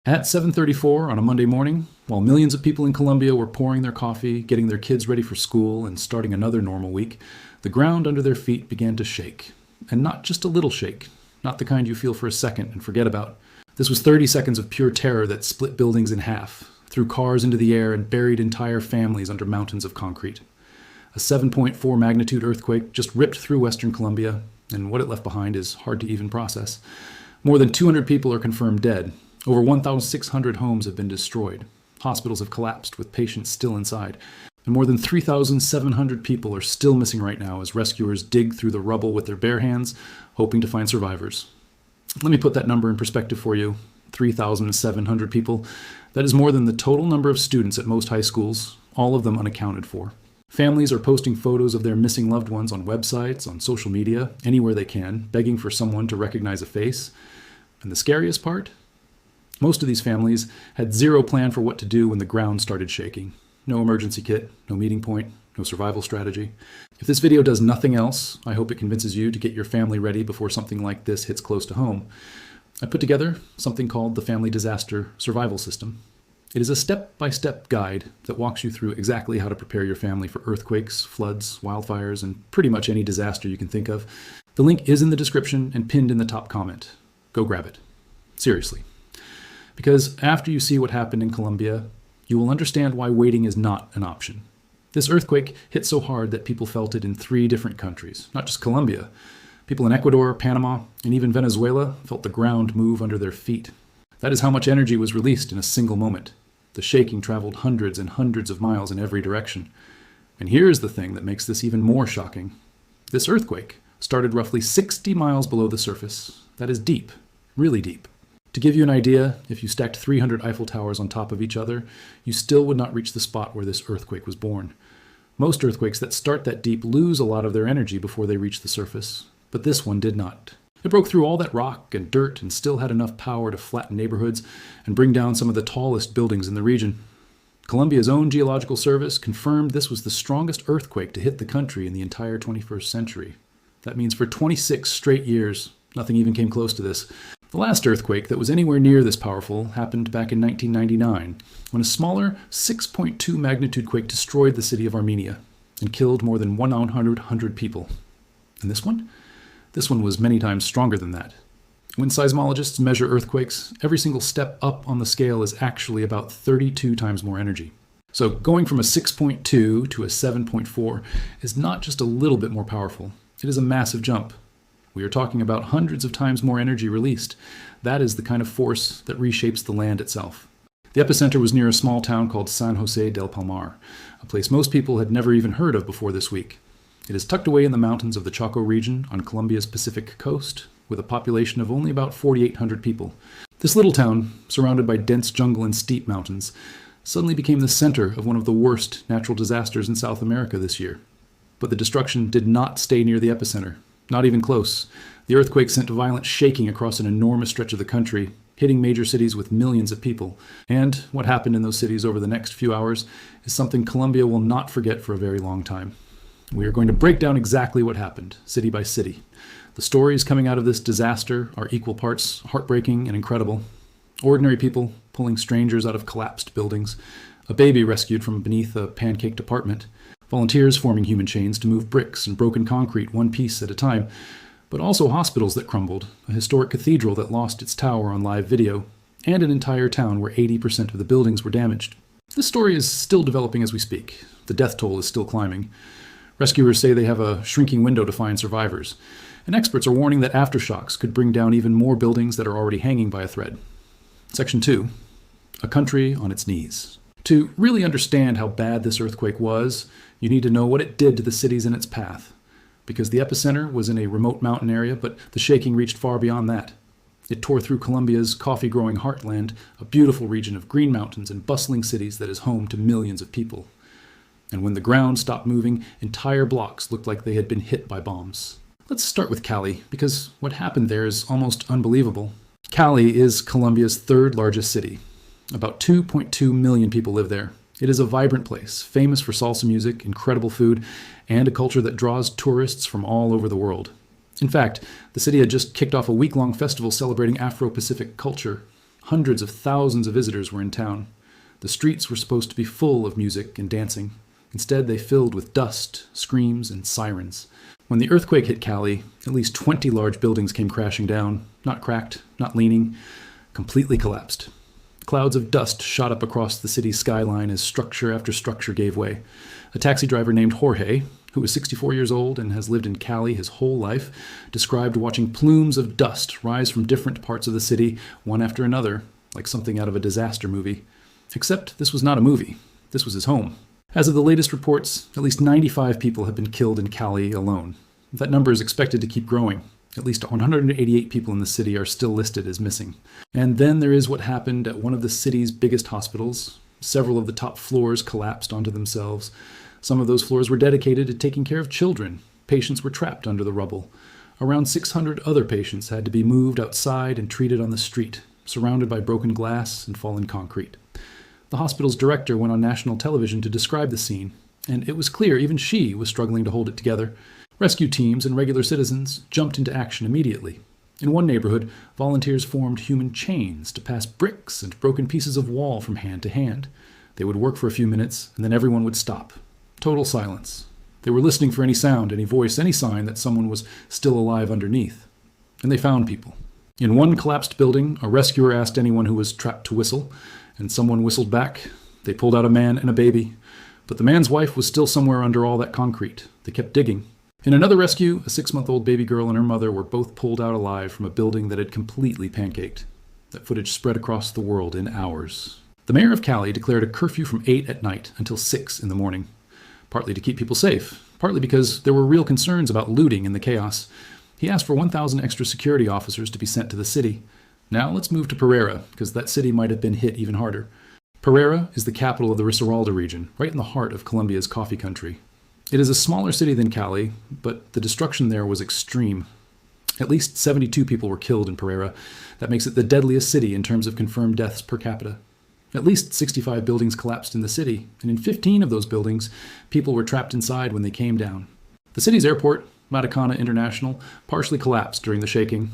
At 7:34 on a Monday morning, while millions of people in Colombia were pouring their coffee, getting their kids ready for school, and starting another normal week, the ground under their feet began to shake. And not just a little shake, not the kind you feel for a second and forget about. This was 30 seconds of pure terror that split buildings in half, threw cars into the air, and buried entire families under mountains of concrete. A 7.4 magnitude earthquake just ripped through western Colombia, and what it left behind is hard to even process. More than 200 people are confirmed dead. Over 1,600 homes have been destroyed. Hospitals have collapsed with patients still inside. And more than 3,700 people are still missing right now as rescuers dig through the rubble with their bare hands, hoping to find survivors. Let me put that number in perspective for you. 3,700 people. That is more than the total number of students at most high schools, all of them unaccounted for. Families are posting photos of their missing loved ones on websites, on social media, anywhere they can, begging for someone to recognize a face. And the scariest part? Most of these families had zero plan for what to do when the ground started shaking. No emergency kit, no meeting point, no survival strategy. If this video does nothing else, I hope it convinces you to get your family ready before something like this hits close to home. I put together something called the Family Disaster Survival System. It is a step-by-step guide that walks you through exactly how to prepare your family for earthquakes, floods, wildfires, and pretty much any disaster you can think of. The link is in the description and pinned in the top comment. Go grab it. Seriously. Because after you see what happened in Colombia, you will understand why waiting is not an option. This earthquake hit so hard that people felt it in 3 different countries, not just Colombia. People in Ecuador, Panama, and even Venezuela felt the ground move under their feet. That is how much energy was released in a single moment. The shaking traveled hundreds and hundreds of miles in every direction. And here is the thing that makes this even more shocking. This earthquake started roughly 60 miles below the surface. That is deep, really deep. To give you an idea, if you stacked 300 Eiffel Towers on top of each other, you still would not reach the spot where this earthquake was born. Most earthquakes that start that deep lose a lot of their energy before they reach the surface, but this one did not. It broke through all that rock and dirt and still had enough power to flatten neighborhoods and bring down some of the tallest buildings in the region. Colombia's own geological service confirmed this was the strongest earthquake to hit the country in the entire 21st century. That means for 26 straight years, nothing even came close to this. The last earthquake that was anywhere near this powerful happened back in 1999, when a smaller 6.2 magnitude quake destroyed the city of Armenia and killed more than 100 people. And this one? This one was many times stronger than that. When seismologists measure earthquakes, every single step up on the scale is actually about 32 times more energy. So going from a 6.2 to a 7.4 is not just a little bit more powerful. It is a massive jump. We are talking about hundreds of times more energy released. That is the kind of force that reshapes the land itself. The epicenter was near a small town called San Jose del Palmar, a place most people had never even heard of before this week. It is tucked away in the mountains of the Choco region on Colombia's Pacific coast, with a population of only about 4,800 people. This little town, surrounded by dense jungle and steep mountains, suddenly became the center of one of the worst natural disasters in South America this year. But the destruction did not stay near the epicenter. Not even close. The earthquake sent violent shaking across an enormous stretch of the country, hitting major cities with millions of people. And what happened in those cities over the next few hours is something Colombia will not forget for a very long time. We are going to break down exactly what happened, city by city. The stories coming out of this disaster are equal parts heartbreaking and incredible. Ordinary people pulling strangers out of collapsed buildings, a baby rescued from beneath a pancaked apartment, volunteers forming human chains to move bricks and broken concrete one piece at a time, but also hospitals that crumbled, a historic cathedral that lost its tower on live video, and an entire town where 80% of the buildings were damaged. This story is still developing as we speak. The death toll is still climbing. Rescuers say they have a shrinking window to find survivors, and experts are warning that aftershocks could bring down even more buildings that are already hanging by a thread. Section 2. A country on its knees. To really understand how bad this earthquake was, you need to know what it did to the cities in its path. Because the epicenter was in a remote mountain area, but the shaking reached far beyond that. It tore through Colombia's coffee-growing heartland, a beautiful region of green mountains and bustling cities that is home to millions of people. And when the ground stopped moving, entire blocks looked like they had been hit by bombs. Let's start with Cali, because what happened there is almost unbelievable. Cali is Colombia's 3rd largest city. About 2.2 million people live there. It is a vibrant place, famous for salsa music, incredible food, and a culture that draws tourists from all over the world. In fact, the city had just kicked off a week-long festival celebrating Afro-Pacific culture. Hundreds of thousands of visitors were in town. The streets were supposed to be full of music and dancing. Instead, they filled with dust, screams, and sirens. When the earthquake hit Cali, at least 20 large buildings came crashing down, not cracked, not leaning, completely collapsed. Clouds of dust shot up across the city's skyline as structure after structure gave way. A taxi driver named Jorge, who was 64 years old and has lived in Cali his whole life, described watching plumes of dust rise from different parts of the city, one after another, like something out of a disaster movie. Except this was not a movie. This was his home. As of the latest reports, at least 95 people have been killed in Cali alone. That number is expected to keep growing. At least 188 people in the city are still listed as missing. And then there is what happened at one of the city's biggest hospitals. Several of the top floors collapsed onto themselves. Some of those floors were dedicated to taking care of children. Patients were trapped under the rubble. Around 600 other patients had to be moved outside and treated on the street, surrounded by broken glass and fallen concrete. The hospital's director went on national television to describe the scene, and it was clear even she was struggling to hold it together. Rescue teams and regular citizens jumped into action immediately. In one neighborhood, volunteers formed human chains to pass bricks and broken pieces of wall from hand to hand. They would work for a few minutes, and then everyone would stop. Total silence. They were listening for any sound, any voice, any sign that someone was still alive underneath. And they found people. In one collapsed building, a rescuer asked anyone who was trapped to whistle, and someone whistled back. They pulled out a man and a baby. But the man's wife was still somewhere under all that concrete. They kept digging. In another rescue, a 6-month-old baby girl and her mother were both pulled out alive from a building that had completely pancaked. That footage spread across the world in hours. The mayor of Cali declared a curfew from 8 at night until 6 in the morning. Partly to keep people safe, partly because there were real concerns about looting in the chaos. He asked for 1,000 extra security officers to be sent to the city. Now let's move to Pereira, because that city might have been hit even harder. Pereira is the capital of the Risaralda region, right in the heart of Colombia's coffee country. It is a smaller city than Cali, but the destruction there was extreme. At least 72 people were killed in Pereira. That makes it the deadliest city in terms of confirmed deaths per capita. At least 65 buildings collapsed in the city, and in 15 of those buildings, people were trapped inside when they came down. The city's airport, Maracana International, partially collapsed during the shaking.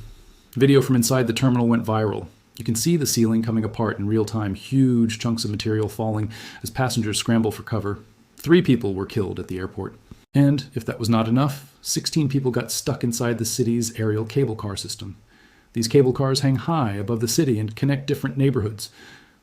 Video from inside the terminal went viral. You can see the ceiling coming apart in real time, huge chunks of material falling as passengers scramble for cover. 3 people were killed at the airport. And, if that was not enough, 16 people got stuck inside the city's aerial cable car system. These cable cars hang high above the city and connect different neighborhoods.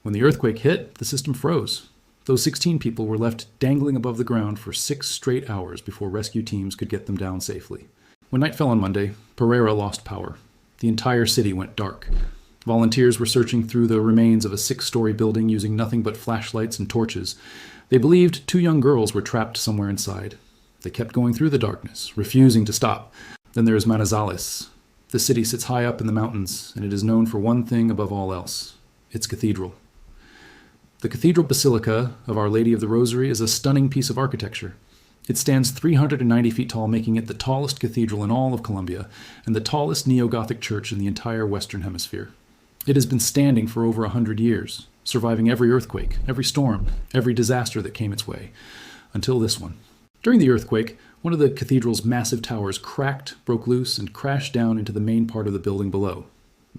When the earthquake hit, the system froze. Those 16 people were left dangling above the ground for 6 straight hours before rescue teams could get them down safely. When night fell on Monday, Pereira lost power. The entire city went dark. Volunteers were searching through the remains of a 6-story building using nothing but flashlights and torches. They believed 2 young girls were trapped somewhere inside. They kept going through the darkness, refusing to stop. Then there is Manizales. The city sits high up in the mountains, and it is known for one thing above all else: its cathedral. The Cathedral Basilica of Our Lady of the Rosary is a stunning piece of architecture. It stands 390 feet tall, making it the tallest cathedral in all of Colombia, and the tallest neo-Gothic church in the entire Western Hemisphere. It has been standing for over 100 years, surviving every earthquake, every storm, every disaster that came its way, until this one. During the earthquake, one of the cathedral's massive towers cracked, broke loose, and crashed down into the main part of the building below.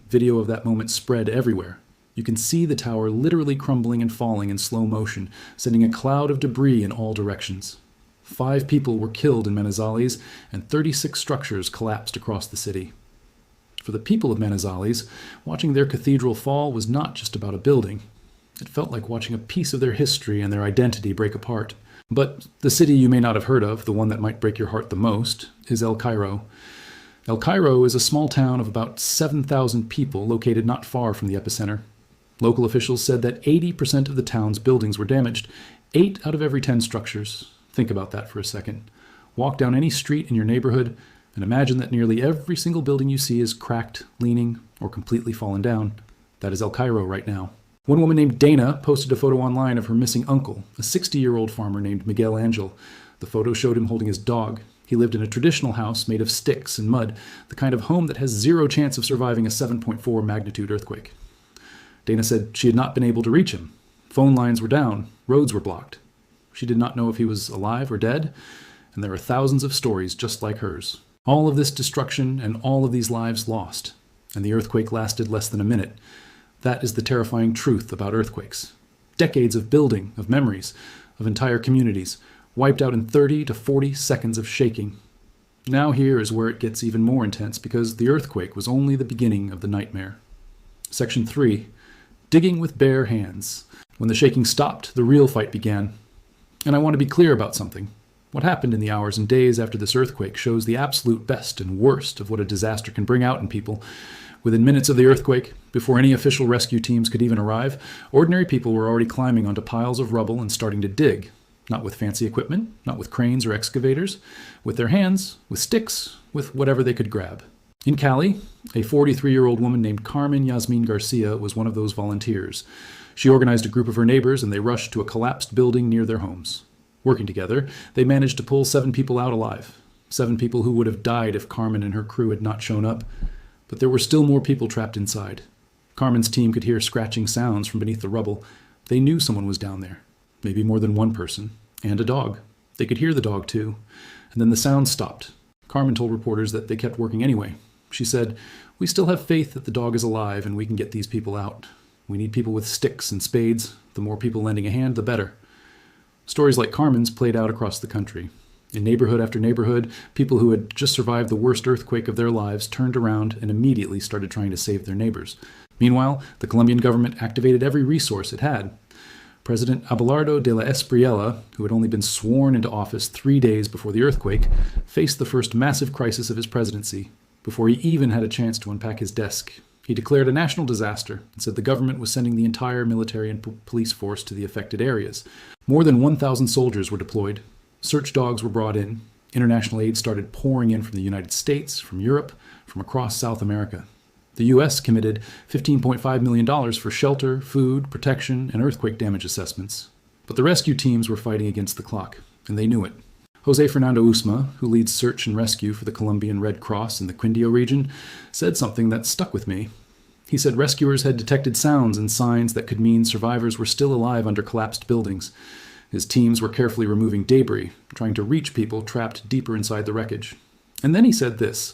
Video of that moment spread everywhere. You can see the tower literally crumbling and falling in slow motion, sending a cloud of debris in all directions. 5 people were killed in Manizales, and 36 structures collapsed across the city. For the people of Manizales, watching their cathedral fall was not just about a building. It felt like watching a piece of their history and their identity break apart. But the city you may not have heard of, the one that might break your heart the most, is El Cairo. El Cairo is a small town of about 7,000 people located not far from the epicenter. Local officials said that 80% of the town's buildings were damaged, 8 out of every 10 structures. Think about that for a second. Walk down any street in your neighborhood and imagine that nearly every single building you see is cracked, leaning, or completely fallen down. That is El Cairo right now. One woman named Dana posted a photo online of her missing uncle, a 60-year-old farmer named Miguel Angel. The photo showed him holding his dog. He lived in a traditional house made of sticks and mud, the kind of home that has 0 chance of surviving a 7.4 magnitude earthquake. Dana said she had not been able to reach him. Phone lines were down, roads were blocked. She did not know if he was alive or dead, and there are thousands of stories just like hers. All of this destruction and all of these lives lost, and the earthquake lasted less than a minute. That is the terrifying truth about earthquakes. Decades of building, of memories, of entire communities, wiped out in 30 to 40 seconds of shaking. Now here is where it gets even more intense, because the earthquake was only the beginning of the nightmare. Section 3. Digging with bare hands. When the shaking stopped, the real fight began. And I want to be clear about something. What happened in the hours and days after this earthquake shows the absolute best and worst of what a disaster can bring out in people. Within minutes of the earthquake, before any official rescue teams could even arrive, ordinary people were already climbing onto piles of rubble and starting to dig. Not with fancy equipment, not with cranes or excavators, with their hands, with sticks, with whatever they could grab. In Cali, a 43-year-old woman named Carmen Yasmin Garcia was one of those volunteers. She organized a group of her neighbors and they rushed to a collapsed building near their homes. Working together, they managed to pull 7 people out alive. 7 people who would have died if Carmen and her crew had not shown up. But there were still more people trapped inside. Carmen's team could hear scratching sounds from beneath the rubble. They knew someone was down there. Maybe more than one person. And a dog. They could hear the dog too. And then the sound stopped. Carmen told reporters that they kept working anyway. She said, "We still have faith that the dog is alive and we can get these people out. We need people with sticks and spades. The more people lending a hand, the better." Stories like Carmen's played out across the country. In neighborhood after neighborhood, people who had just survived the worst earthquake of their lives turned around and immediately started trying to save their neighbors. Meanwhile, the Colombian government activated every resource it had. President Abelardo de la Espriella, who had only been sworn into office 3 days before the earthquake, faced the first massive crisis of his presidency. Before he even had a chance to unpack his desk, he declared a national disaster and said the government was sending the entire military and police force to the affected areas. More than 1,000 soldiers were deployed. Search dogs were brought in. International aid started pouring in from the United States, from Europe, from across South America. The U.S. committed $15.5 million for shelter, food, protection, and earthquake damage assessments. But the rescue teams were fighting against the clock, and they knew it. Jose Fernando Usma, who leads search and rescue for the Colombian Red Cross in the Quindio region, said something that stuck with me. He said rescuers had detected sounds and signs that could mean survivors were still alive under collapsed buildings. His teams were carefully removing debris, trying to reach people trapped deeper inside the wreckage. And then he said this: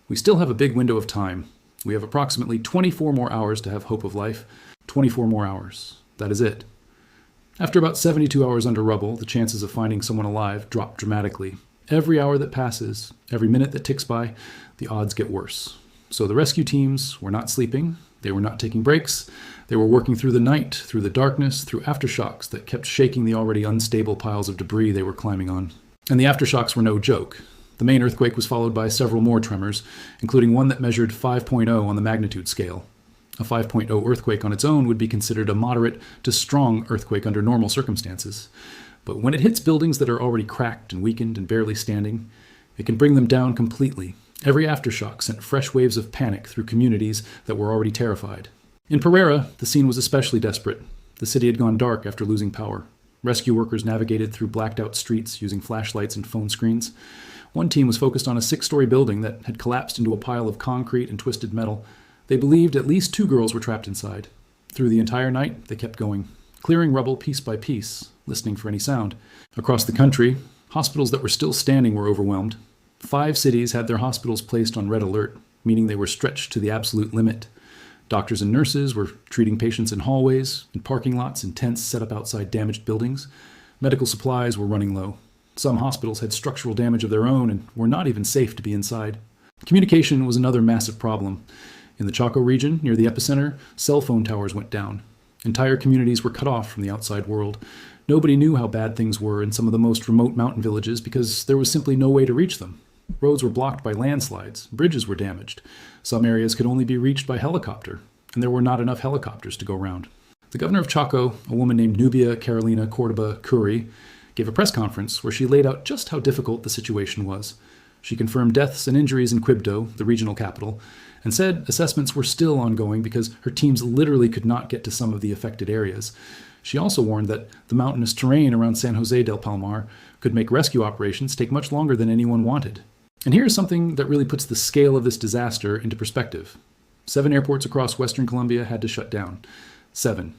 "We still have a big window of time. We have approximately 24 more hours to have hope of life. 24 more hours. That is it." After about 72 hours under rubble, the chances of finding someone alive drop dramatically. Every hour that passes, every minute that ticks by, the odds get worse. So the rescue teams were not sleeping. They were not taking breaks. They were working through the night, through the darkness, through aftershocks that kept shaking the already unstable piles of debris they were climbing on. And the aftershocks were no joke. The main earthquake was followed by several more tremors, including one that measured 5.0 on the magnitude scale. A 5.0 earthquake on its own would be considered a moderate to strong earthquake under normal circumstances. But when it hits buildings that are already cracked and weakened and barely standing, it can bring them down completely. Every aftershock sent fresh waves of panic through communities that were already terrified. In Pereira, the scene was especially desperate. The city had gone dark after losing power. Rescue workers navigated through blacked-out streets using flashlights and phone screens. One team was focused on a 6-story building that had collapsed into a pile of concrete and twisted metal. They believed at least 2 girls were trapped inside. Through the entire night, they kept going, clearing rubble piece by piece, listening for any sound. Across the country, hospitals that were still standing were overwhelmed. 5 cities had their hospitals placed on red alert, meaning they were stretched to the absolute limit. Doctors and nurses were treating patients in hallways, in parking lots, in tents set up outside damaged buildings. Medical supplies were running low. Some hospitals had structural damage of their own and were not even safe to be inside. Communication was another massive problem. In the Choco region, near the epicenter, cell phone towers went down. Entire communities were cut off from the outside world. Nobody knew how bad things were in some of the most remote mountain villages because there was simply no way to reach them. Roads were blocked by landslides. Bridges were damaged. Some areas could only be reached by helicopter, and there were not enough helicopters to go round. The governor of Choco, a woman named Nubia Carolina Cordoba Curi, gave a press conference where she laid out just how difficult the situation was. She confirmed deaths and injuries in Quibdó, the regional capital, and said assessments were still ongoing because her teams literally could not get to some of the affected areas. She also warned that the mountainous terrain around San Jose del Palmar could make rescue operations take much longer than anyone wanted. And here's something that really puts the scale of this disaster into perspective. 7 airports across western Colombia had to shut down. 7.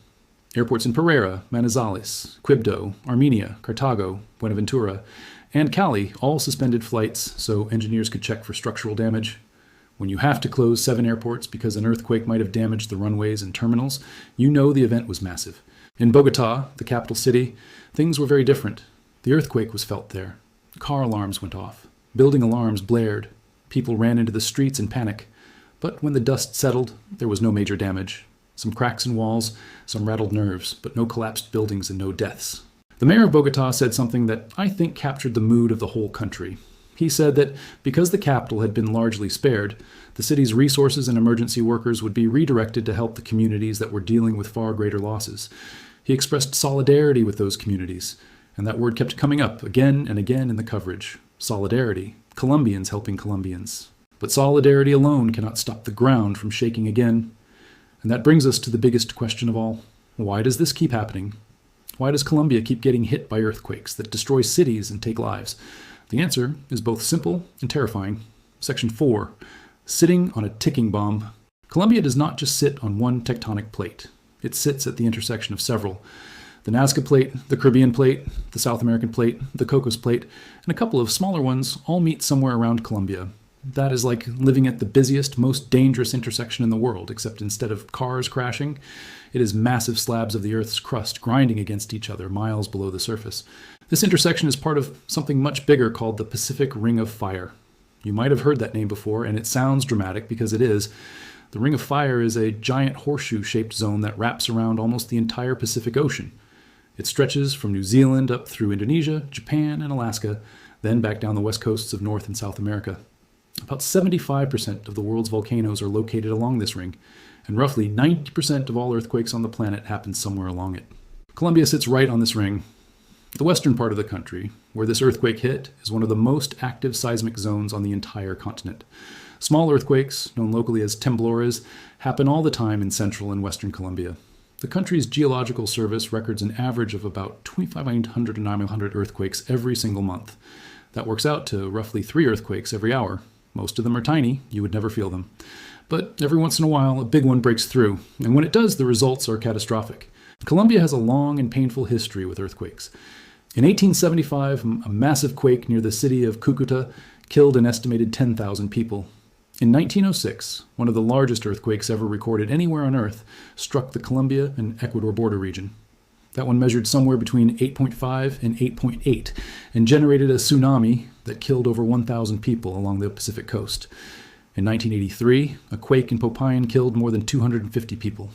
Airports in Pereira, Manizales, Quibdó, Armenia, Cartago, Buenaventura, and Cali all suspended flights so engineers could check for structural damage. When you have to close 7 airports because an earthquake might have damaged the runways and terminals, you know the event was massive. In Bogota, the capital city, things were very different. The earthquake was felt there. Car alarms went off. Building alarms blared. People ran into the streets in panic. But when the dust settled, there was no major damage. Some cracks in walls, some rattled nerves, but no collapsed buildings and no deaths. The mayor of Bogota said something that I think captured the mood of the whole country. He said that because the capital had been largely spared, the city's resources and emergency workers would be redirected to help the communities that were dealing with far greater losses. He expressed solidarity with those communities, and that word kept coming up again and again in the coverage. Solidarity. Colombians helping Colombians. But solidarity alone cannot stop the ground from shaking again. And that brings us to the biggest question of all. Why does this keep happening? Why does Colombia keep getting hit by earthquakes that destroy cities and take lives? The answer is both simple and terrifying. Section 4. Sitting on a ticking bomb. Colombia does not just sit on one tectonic plate. It sits at the intersection of several. The Nazca Plate, the Caribbean Plate, the South American Plate, the Cocos Plate, and a couple of smaller ones all meet somewhere around Colombia. That is like living at the busiest, most dangerous intersection in the world, except instead of cars crashing, it is massive slabs of the Earth's crust grinding against each other miles below the surface. This intersection is part of something much bigger called the Pacific Ring of Fire. You might have heard that name before, and it sounds dramatic because it is. The Ring of Fire is a giant horseshoe-shaped zone that wraps around almost the entire Pacific Ocean. It stretches from New Zealand up through Indonesia, Japan, and Alaska, then back down the west coasts of North and South America. About 75% of the world's volcanoes are located along this ring, and roughly 90% of all earthquakes on the planet happen somewhere along it. Colombia sits right on this ring. The western part of the country, where this earthquake hit, is one of the most active seismic zones on the entire continent. Small earthquakes, known locally as temblores, happen all the time in central and western Colombia. The country's geological service records an average of about 2,500 to 900 earthquakes every single month. That works out to roughly 3 earthquakes every hour. Most of them are tiny, you would never feel them. But every once in a while, a big one breaks through, and when it does, the results are catastrophic. Colombia has a long and painful history with earthquakes. In 1875, a massive quake near the city of Cucuta killed an estimated 10,000 people. In 1906, one of the largest earthquakes ever recorded anywhere on Earth struck the Colombia and Ecuador border region. That one measured somewhere between 8.5 and 8.8 and generated a tsunami that killed over 1,000 people along the Pacific coast. In 1983, a quake in Popayan killed more than 250 people.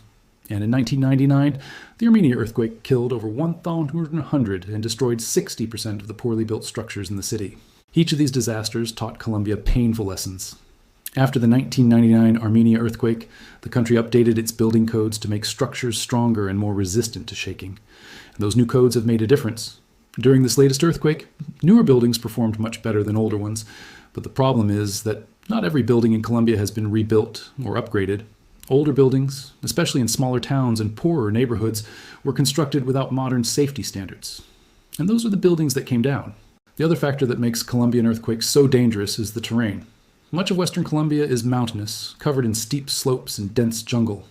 And in 1999, the Armenia earthquake killed over 1,100 and destroyed 60% of the poorly built structures in the city. Each of these disasters taught Colombia painful lessons. After the 1999 Armenia earthquake, the country updated its building codes to make structures stronger and more resistant to shaking. And those new codes have made a difference. During this latest earthquake, newer buildings performed much better than older ones, but the problem is that not every building in Colombia has been rebuilt or upgraded. Older buildings, especially in smaller towns and poorer neighborhoods, were constructed without modern safety standards. And those are the buildings that came down. The other factor that makes Colombian earthquakes so dangerous is the terrain. Much of western Colombia is mountainous, covered in steep slopes and dense jungle.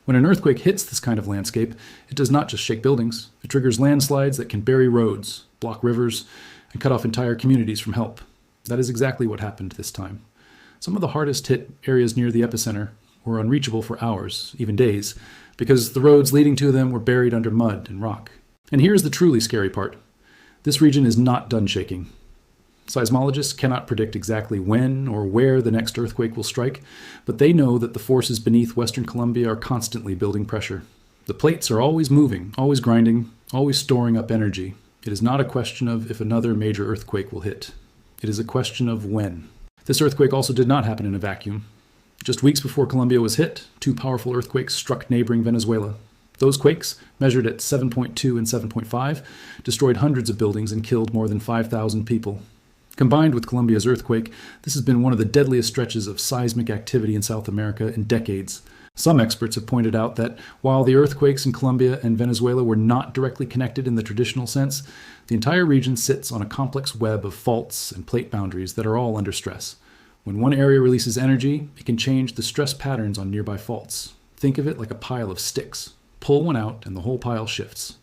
When an earthquake hits this kind of landscape, it does not just shake buildings. It triggers landslides that can bury roads, block rivers, and cut off entire communities from help. That is exactly what happened this time. Some of the hardest hit areas near the epicenter were unreachable for hours, even days, because the roads leading to them were buried under mud and rock. And here's the truly scary part. This region is not done shaking. Seismologists cannot predict exactly when or where the next earthquake will strike, but they know that the forces beneath western Colombia are constantly building pressure. The plates are always moving, always grinding, always storing up energy. It is not a question of if another major earthquake will hit. It is a question of when. This earthquake also did not happen in a vacuum. Just weeks before Colombia was hit, 2 powerful earthquakes struck neighboring Venezuela. Those quakes, measured at 7.2 and 7.5, destroyed hundreds of buildings and killed more than 5,000 people. Combined with Colombia's earthquake, this has been one of the deadliest stretches of seismic activity in South America in decades. Some experts have pointed out that while the earthquakes in Colombia and Venezuela were not directly connected in the traditional sense, the entire region sits on a complex web of faults and plate boundaries that are all under stress. When one area releases energy, it can change the stress patterns on nearby faults. Think of it like a pile of sticks. Pull one out and the whole pile shifts.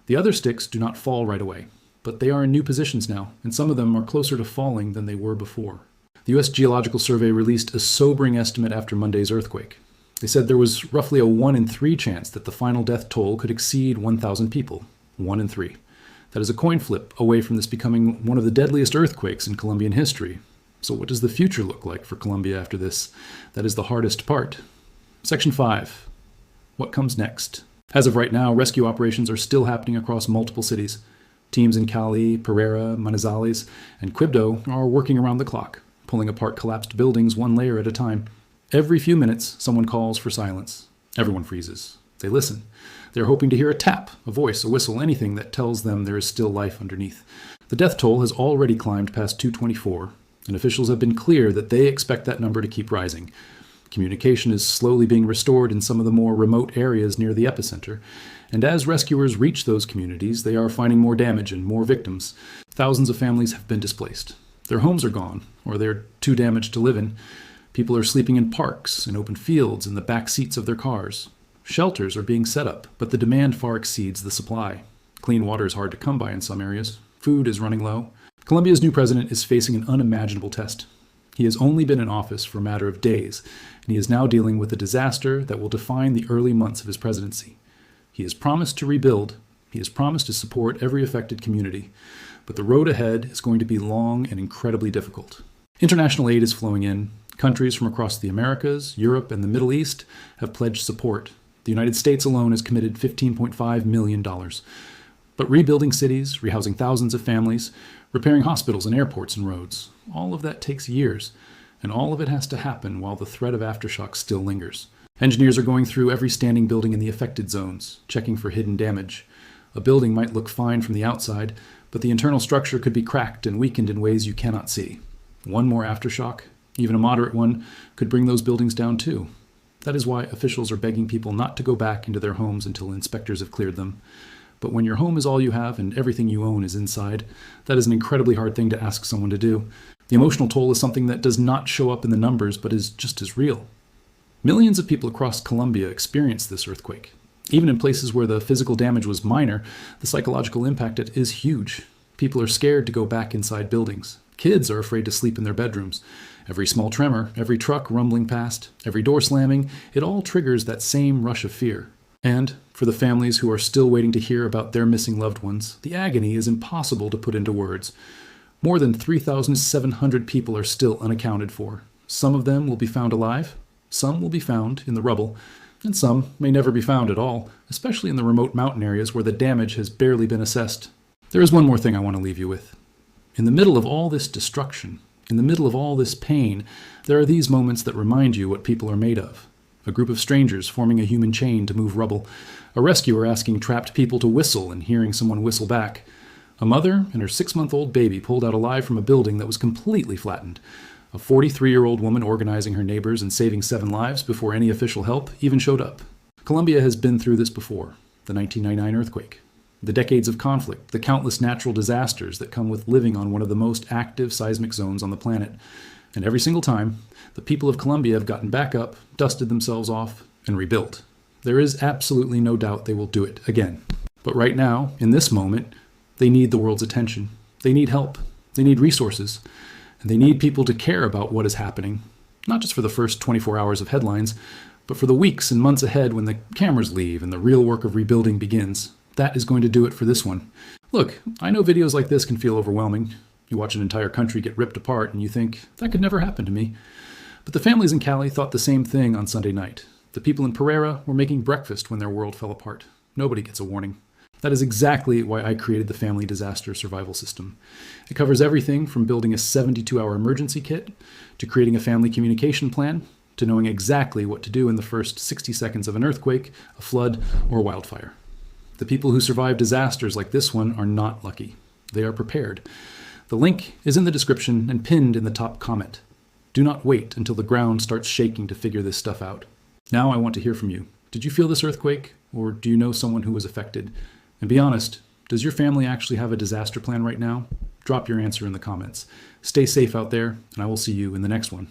The other sticks do not fall right away, but they are in new positions now, and some of them are closer to falling than they were before. The U.S. Geological Survey released a sobering estimate after Monday's earthquake. They said there was roughly a 1 in 3 chance that the final death toll could exceed 1,000 people. 1 in 3. That is a coin flip away from this becoming one of the deadliest earthquakes in Colombian history. So what does the future look like for Colombia after this? That is the hardest part. Section 5. What comes next? As of right now, rescue operations are still happening across multiple cities. Teams in Cali, Pereira, Manizales, and Quibdó are working around the clock, pulling apart collapsed buildings one layer at a time. Every few minutes, someone calls for silence. Everyone freezes. They listen. They're hoping to hear a tap, a voice, a whistle, anything that tells them there is still life underneath. The death toll has already climbed past 224, and officials have been clear that they expect that number to keep rising. Communication is slowly being restored in some of the more remote areas near the epicenter, and as rescuers reach those communities, they are finding more damage and more victims. Thousands of families have been displaced. Their homes are gone, or they're too damaged to live in. People are sleeping in parks, in open fields, in the back seats of their cars. Shelters are being set up, but the demand far exceeds the supply. Clean water is hard to come by in some areas. Food is running low. Colombia's new president is facing an unimaginable test. He has only been in office for a matter of days, and he is now dealing with a disaster that will define the early months of his presidency. He has promised to rebuild. He has promised to support every affected community. But the road ahead is going to be long and incredibly difficult. International aid is flowing in. Countries from across the Americas, Europe, and the Middle East have pledged support. The United States alone has committed $15.5 million. But rebuilding cities, rehousing thousands of families, repairing hospitals and airports and roads, all of that takes years, and all of it has to happen while the threat of aftershocks still lingers. Engineers are going through every standing building in the affected zones, checking for hidden damage. A building might look fine from the outside, but the internal structure could be cracked and weakened in ways you cannot see. One more aftershock, even a moderate one, could bring those buildings down too. That is why officials are begging people not to go back into their homes until inspectors have cleared them. But when your home is all you have and everything you own is inside, that is an incredibly hard thing to ask someone to do. The emotional toll is something that does not show up in the numbers, but is just as real. Millions of people across Colombia experienced this earthquake. Even in places where the physical damage was minor, the psychological impact is huge. People are scared to go back inside buildings. Kids are afraid to sleep in their bedrooms. Every small tremor, every truck rumbling past, every door slamming, it all triggers that same rush of fear. And for the families who are still waiting to hear about their missing loved ones, the agony is impossible to put into words. More than 3,700 people are still unaccounted for. Some of them will be found alive, some will be found in the rubble, and some may never be found at all, especially in the remote mountain areas where the damage has barely been assessed. There is one more thing I want to leave you with. In the middle of all this destruction, in the middle of all this pain, there are these moments that remind you what people are made of. A group of strangers forming a human chain to move rubble. A rescuer asking trapped people to whistle and hearing someone whistle back. A mother and her 6-month-old baby pulled out alive from a building that was completely flattened. A 43-year-old woman organizing her neighbors and saving 7 lives before any official help even showed up. Colombia has been through this before. The 1999 earthquake. The decades of conflict, the countless natural disasters that come with living on one of the most active seismic zones on the planet. And every single time, the people of Colombia have gotten back up, dusted themselves off, and rebuilt. There is absolutely no doubt they will do it again. But right now, in this moment, they need the world's attention. They need help. They need resources. And they need people to care about what is happening, not just for the first 24 hours of headlines, but for the weeks and months ahead when the cameras leave and the real work of rebuilding begins. That is going to do it for this one. Look, I know videos like this can feel overwhelming. You watch an entire country get ripped apart and you think, that could never happen to me. But the families in Cali thought the same thing on Sunday night. The people in Pereira were making breakfast when their world fell apart. Nobody gets a warning. That is exactly why I created the Family Disaster Survival System. It covers everything from building a 72-hour emergency kit, to creating a family communication plan, to knowing exactly what to do in the first 60 seconds of an earthquake, a flood, or wildfire. The people who survive disasters like this one are not lucky. They are prepared. The link is in the description and pinned in the top comment. Do not wait until the ground starts shaking to figure this stuff out. Now I want to hear from you. Did you feel this earthquake, or do you know someone who was affected? And be honest, does your family actually have a disaster plan right now? Drop your answer in the comments. Stay safe out there, and I will see you in the next one.